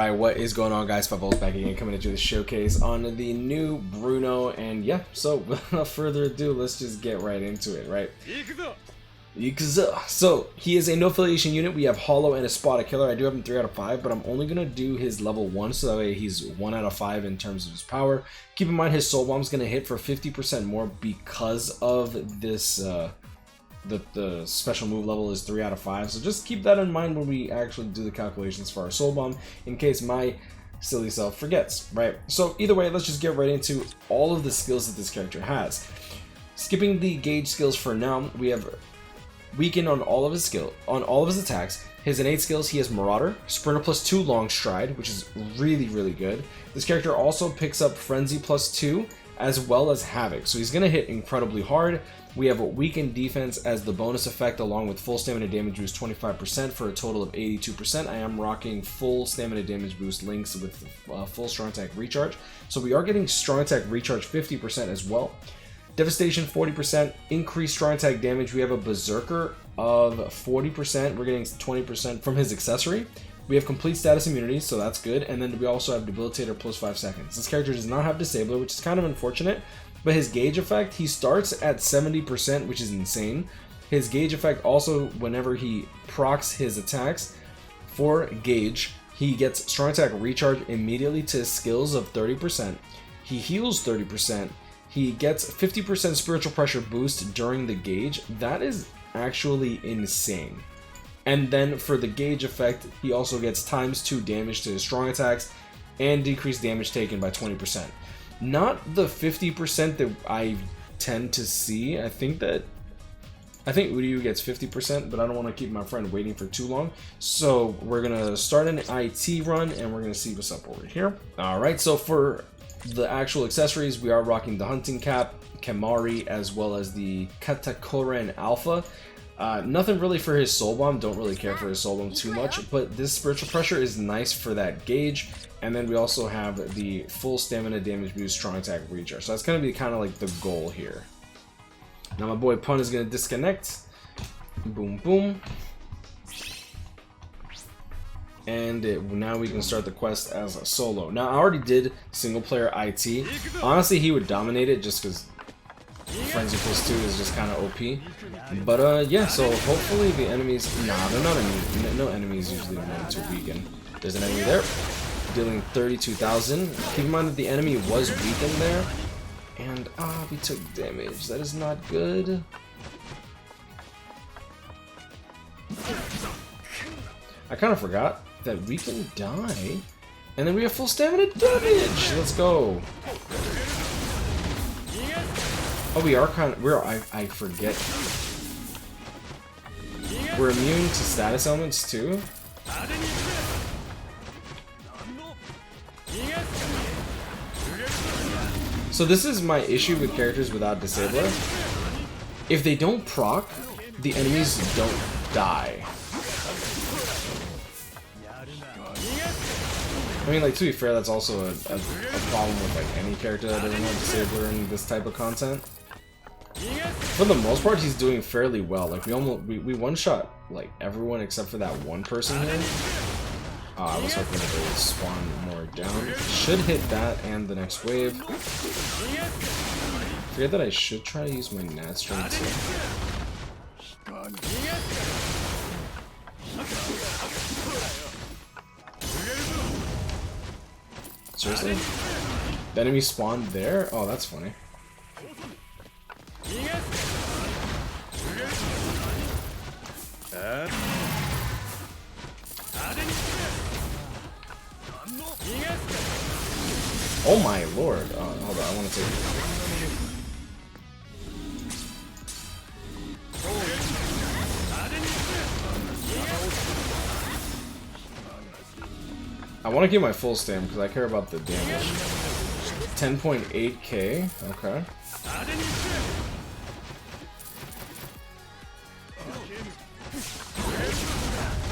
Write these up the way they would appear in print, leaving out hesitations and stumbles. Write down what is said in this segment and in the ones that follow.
Alright, what is going on, guys? Bubbles back again, coming at you with a showcase on the new Bruno. And yeah, so without further ado, let's just get right into it, right? So he is a no affiliation unit. We have Hollow and a Spotted Killer. I do have him 3 out of 5, but I'm only gonna do his level 1, so that way he's 1 out of 5 in terms of his power. Keep in mind his Soul Bomb's gonna hit for 50% more because of this the special move level is 3 out of 5, so just keep that in mind when we actually do the calculations for our Soul Bomb, in case my silly self forgets, right? So either way, let's just get right into all of the skills that this character has. Skipping the gauge skills for now, we have weakened on all of his attacks. His innate skills, he has Marauder, Sprinter +2, Long Stride, which is really good. This character also picks up Frenzy +2 as well as Havoc, so he's gonna hit incredibly hard. We have a weakened defense as the bonus effect, along with full stamina damage boost 25% for a total of 82%. I am rocking full stamina damage boost links with full strong attack recharge, so we are getting strong attack recharge 50% as well. Devastation 40%, increased strong attack damage. We have a Berserker of 40%. We're getting 20% from his accessory. We have complete status immunity, so that's good. And then we also have Debilitator +5 seconds. This character does not have Disabler, which is kind of unfortunate. But his gauge effect, he starts at 70%, which is insane. His gauge effect also, whenever he procs his attacks for gauge, he gets strong attack recharge immediately to his skills of 30%. He heals 30%. He gets 50% spiritual pressure boost during the gauge. That is actually insane. And then for the gauge effect, he also gets ×2 damage to his strong attacks and decreased damage taken by 20%. Not the 50% that I tend to see. I think Uryu gets 50%, but I don't want to keep my friend waiting for too long. So we're gonna start an IT run and we're gonna see what's up over here. Alright, so for the actual accessories, we are rocking the Hunting Cap, Kemari, as well as the Katakoren Alpha. Nothing really for his Soul Bomb, don't really care for his Soul Bomb too much, but this Spiritual Pressure is nice for that gauge. And then we also have the full stamina damage boost, strong attack recharge. So that's going to be kind of like the goal here. Now my boy Pun is going to disconnect. Boom, boom. And now we can start the quest as a solo. Now I already did single player IT. Honestly, he would dominate it just because Frenzy +2 is just kind of OP. But yeah, so hopefully the enemies... Nah, they're not no enemies usually known to weaken. There's an enemy there, dealing 32,000. Keep in mind that the enemy was weakened there. And we took damage. That is not good. I kind of forgot that we can die. And then we have full stamina damage. Let's go. Oh, we are kind of... I forget. We're immune to status elements too? So this is my issue with characters without Disabler. If they don't proc, the enemies don't die. I mean, like, to be fair, that's also a problem with like any character that doesn't have Disabler in this type of content. For the most part, he's doing fairly well. Like, we one-shot like everyone except for that one person here. I was hoping that they would spawn more down. Should hit that and the next wave. Forget that I should try to use my Nat String too. Seriously? The enemy spawned there? Oh, that's funny. Oh my lord. Hold on, I want to take it. I want to get my full stam because I care about the damage. 10.8k. Okay.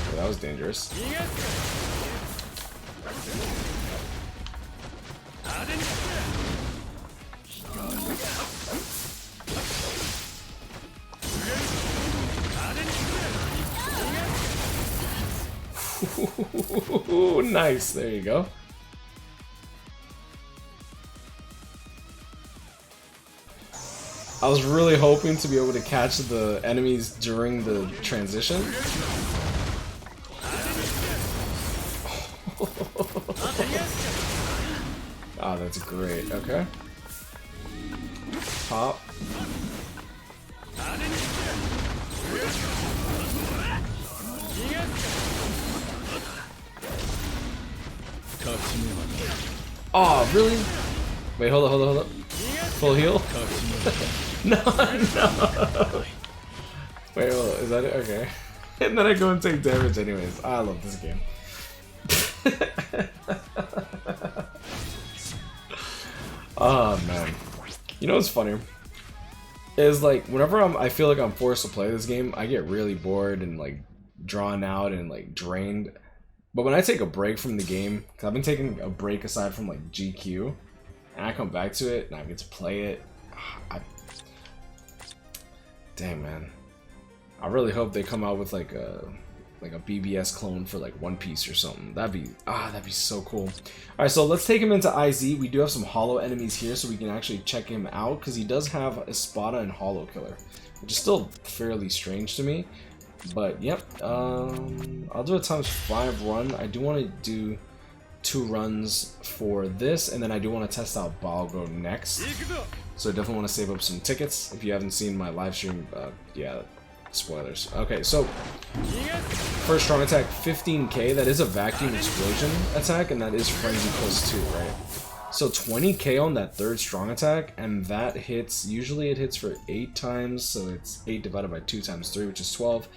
Oh, that was dangerous. Ooh, nice. There you go. I was really hoping to be able to catch the enemies during the transition. Ah, that's great. Okay. Pop. Oh, really? Wait, hold up, hold up, hold up. Full heal? No, no. Wait, hold up. Is that it? Okay. And then I go and take damage anyways. I love this game. Oh, man. You know what's funny? Is like, whenever I feel like I'm forced to play this game, I get really bored and like drawn out and like drained. But when I take a break from the game, because I've been taking a break aside from like GQ, and I come back to it and I get to play it, damn, man. I really hope they come out with like a BBS clone for like One Piece or something. That'd be so cool. All right, so let's take him into IZ. We do have some hollow enemies here, so we can actually check him out because he does have Espada and Hollow Killer, which is still fairly strange to me. But yep, I'll do a ×5 run. I do want to do 2 runs for this, and then I do want to test out Balgo next. So I definitely want to save up some tickets. If you haven't seen my live stream, yeah, spoilers. Okay, so first strong attack, 15k. That is a vacuum explosion attack, and that is frenzy +2, right? So 20k on that third strong attack, and that hits, usually it hits for 8 times, so it's 8 divided by 2 times 3, which is 12.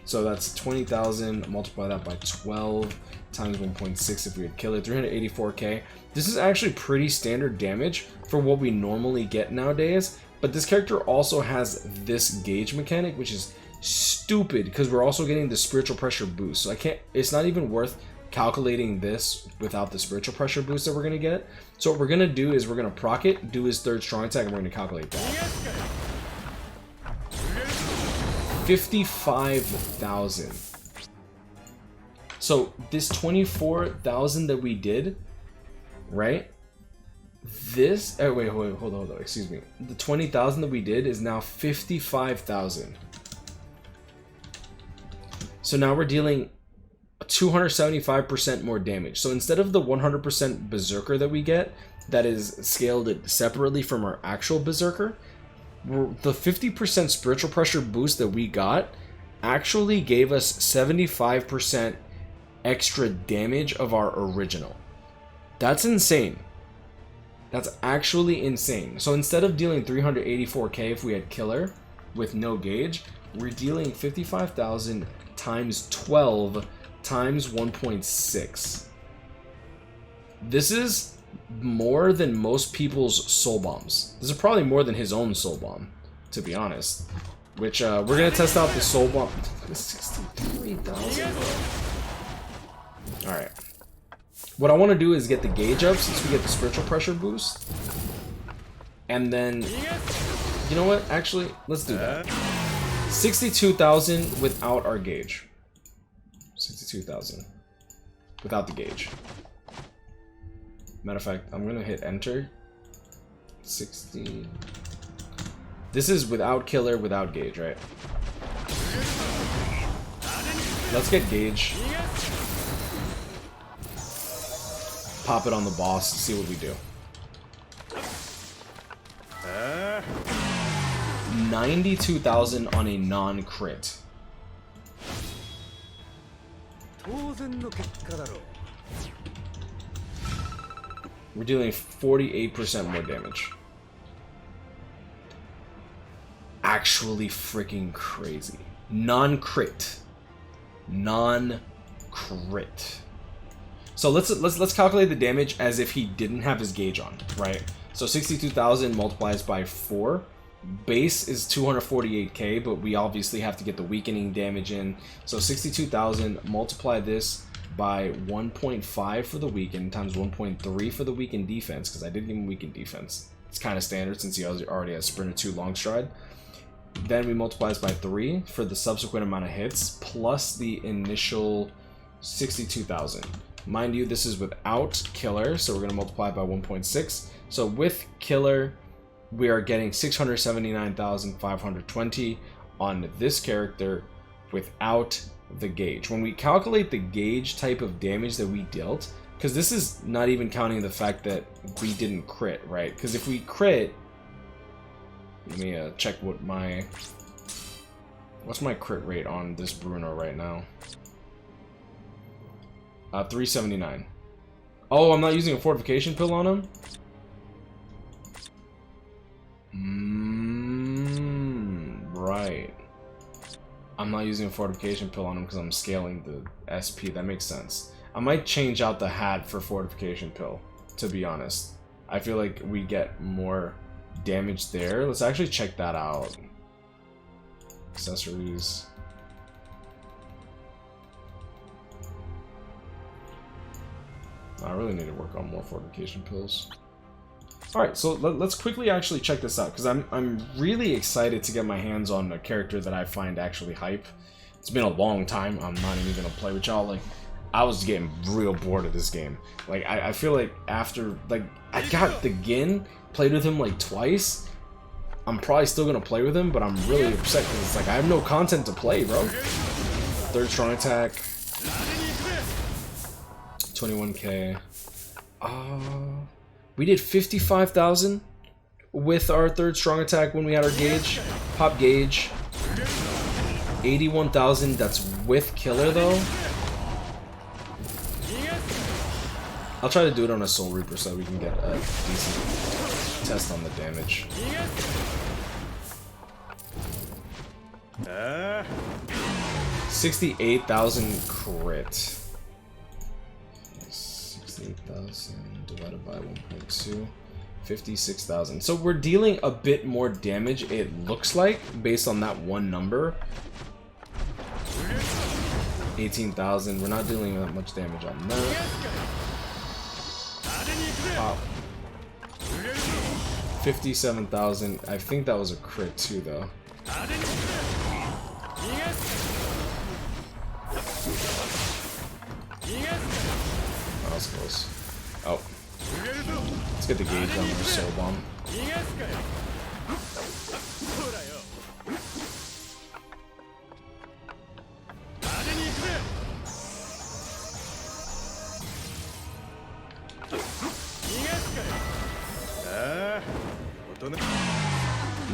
So that's 20,000, multiply that by 12 times 1.6 if we would kill it, 384k. This is actually pretty standard damage for what we normally get nowadays, but this character also has this gauge mechanic, which is stupid because we're also getting the spiritual pressure boost. So it's not even worth calculating this without the spiritual pressure boost that we're going to get. So what we're going to do is we're going to proc it, do his third strong attack, and we're going to calculate that. 55,000. So this 24,000 that we did, right? This, oh wait, hold on, excuse me. The 20,000 that we did is now 55,000. So now we're dealing 275% more damage. So instead of the 100% Berserker that we get, that is scaled separately from our actual Berserker, the 50% spiritual pressure boost that we got actually gave us 75% extra damage of our original. That's insane. That's actually insane. So instead of dealing 384k if we had Killer with no gauge, we're dealing 55,000 times 12 times 1.6. This is more than most people's soul bombs. This is probably more than his own soul bomb, to be honest. Which we're gonna test out the soul bomb. 63,000. All right. What I want to do is get the gauge up since we get the spiritual pressure boost, and then you know what? Actually, let's do that. 62,000 without our gauge. 62,000 without the gauge. Matter of fact, I'm gonna hit enter. 60. This is without Killer, without gauge, right? Let's get gauge. Pop it on the boss to see what we do. 92,000 on a non-crit. We're dealing 48% more damage. Actually freaking crazy. Non-crit. Non-crit. So let's calculate the damage as if he didn't have his gauge on, right? So 62,000 multiplies by 4. Base is 248k, but we obviously have to get the weakening damage in. So 62,000, multiply this by 1.5 for the weaken times 1.3 for the weaken defense, because I did give him weaken defense. It's kind of standard since he already has Sprinter 2 long stride. Then we multiply this by 3 for the subsequent amount of hits, plus the initial 62,000. Mind you, this is without killer, so we're going to multiply by 1.6. So with killer, we are getting 679,520 on this character without the gauge. When we calculate the gauge type of damage that we dealt, because this is not even counting the fact that we didn't crit, right? Because if we crit, let me check what what's my crit rate on this Bruno right now? 379. Oh, I'm not using a fortification pill on him? Right. I'm not using a fortification pill on him because I'm scaling the SP. That makes sense. I might change out the hat for fortification pill, to be honest. I feel like we get more damage there. Let's actually check that out. Accessories. I really need to work on more fortification pills. Alright, so let's quickly actually check this out, because I'm really excited to get my hands on a character that I find actually hype. It's been a long time. I'm not even gonna play with y'all. Like, I was getting real bored of this game. Like, I feel like after, like, I got the Gin, played with him like twice. I'm probably still gonna play with him, but I'm really upset because it's like I have no content to play, bro. Third strong attack. 21k. We did 55,000 with our third strong attack when we had our gauge. Pop gauge. 81,000, that's with killer though. I'll try to do it on a Soul Reaper so we can get a decent test on the damage. 68,000 crit. 68,000 divided by 1.2. 56,000. So we're dealing a bit more damage, it looks like, based on that one number. 18,000. We're not dealing that much damage on that. Pop. 57,000. I think that was a crit too, though. That was close. Oh. Let's get the gauge on our soul bomb.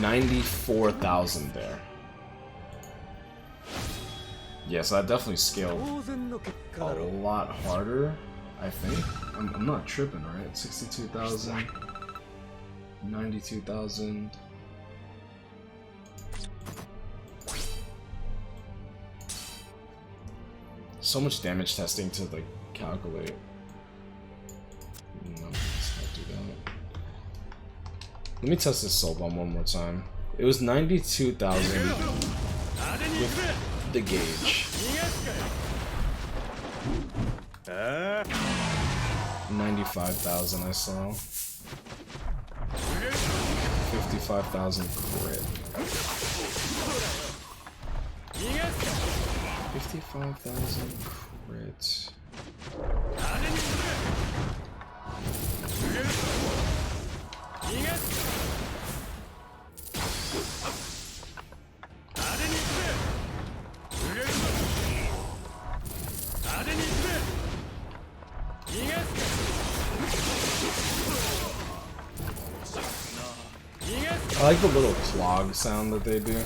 $94,000 there. Yeah, so that definitely scaled a lot harder, I think. I'm not tripping, right? 62,000, 92,000. So much damage testing to like calculate. No, let's not do that. Let me test this soul bomb one more time. It was 92,000 with the gauge. 95,000 I saw. 55,000 crit. 55,000 crit. I like the little clog sound that they do.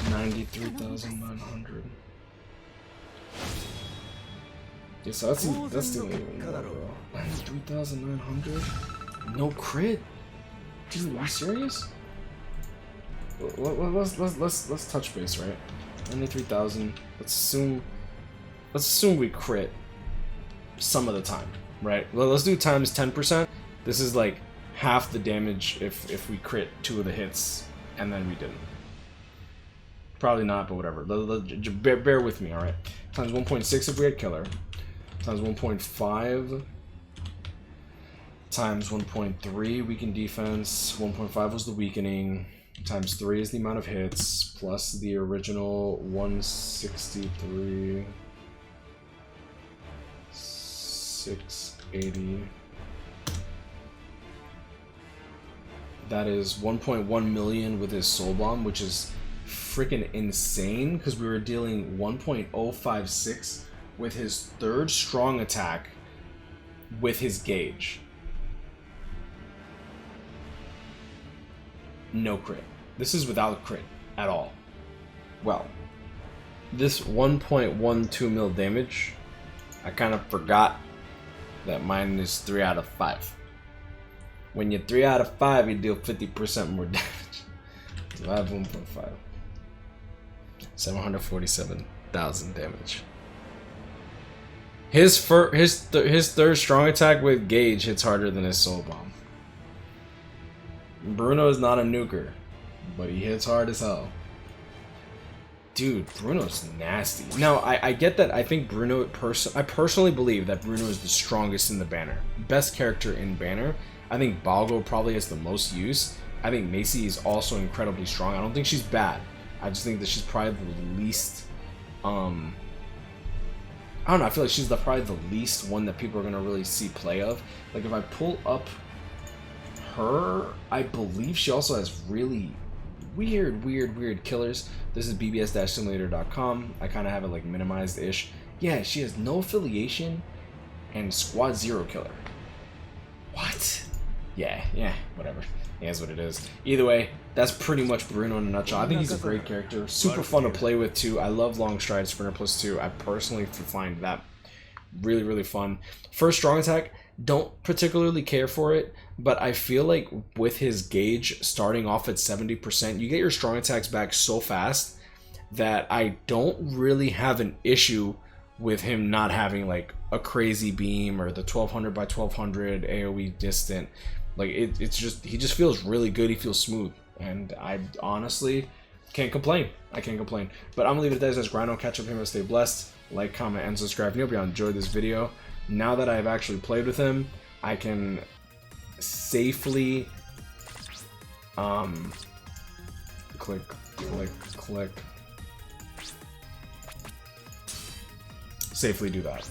$93,900. Yeah, so that's still even more, bro. 93,900? No crit? Dude, are you serious? Let's touch base, right? 93,000. Let's assume we crit some of the time, right? Well, let's do times 10%. This is like half the damage if we crit 2 of the hits, and then we didn't. Probably not, but whatever. Bear with me, alright? Times 1.6 if we had killer. Times 1.5 times 1.3 weaken defense. 1.5 was the weakening. Times 3 is the amount of hits, plus the original 163. 680. That is 1.1 million with his soul bomb, which is freaking insane because we were dealing 1.056 with his 3rd strong attack with his gauge. No crit. This is without crit at all. Well, this 1.12 mil damage, I kind of forgot that mine is 3 out of 5. When you're 3 out of 5, you deal 50% more damage. So I have 1.5. 747,000 damage. His 3rd strong attack with gauge hits harder than his soul bomb. Bruno is not a nuker, but he hits hard as hell. Dude, Bruno's nasty. Now, I get that. I think Bruno, I personally believe that Bruno is the strongest in the banner. Best character in banner. I think Balgo probably has the most use. I think Macy is also incredibly strong. I don't think she's bad. I just think that she's probably the least, I don't know, I feel like she's probably the least one that people are going to really see play of. Like, if I pull up her, I believe she also has really weird killers. This is bbs-simulator.com. I kind of have it, like, minimized-ish. Yeah, she has no affiliation and squad 0 killer. What? Yeah, whatever. Yeah, that's what it is. Either way, that's pretty much Bruno in a nutshell. I think he's a great character. Super fun to play with, too. I love long stride sprinter +2. I personally find that really fun. First strong attack, don't particularly care for it, but I feel like with his gauge starting off at 70%, you get your strong attacks back so fast that I don't really have an issue with him not having like a crazy beam or the 1200 by 1200 AoE distant. Like it's just, he just feels really good. He feels smooth, and I honestly can't complain. I can't complain. But I'm gonna leave it there. As Grino, catch up him, stay blessed. Like, comment, and subscribe. I hope you enjoyed this video. Now that I've actually played with him, I can safely click. Safely do that.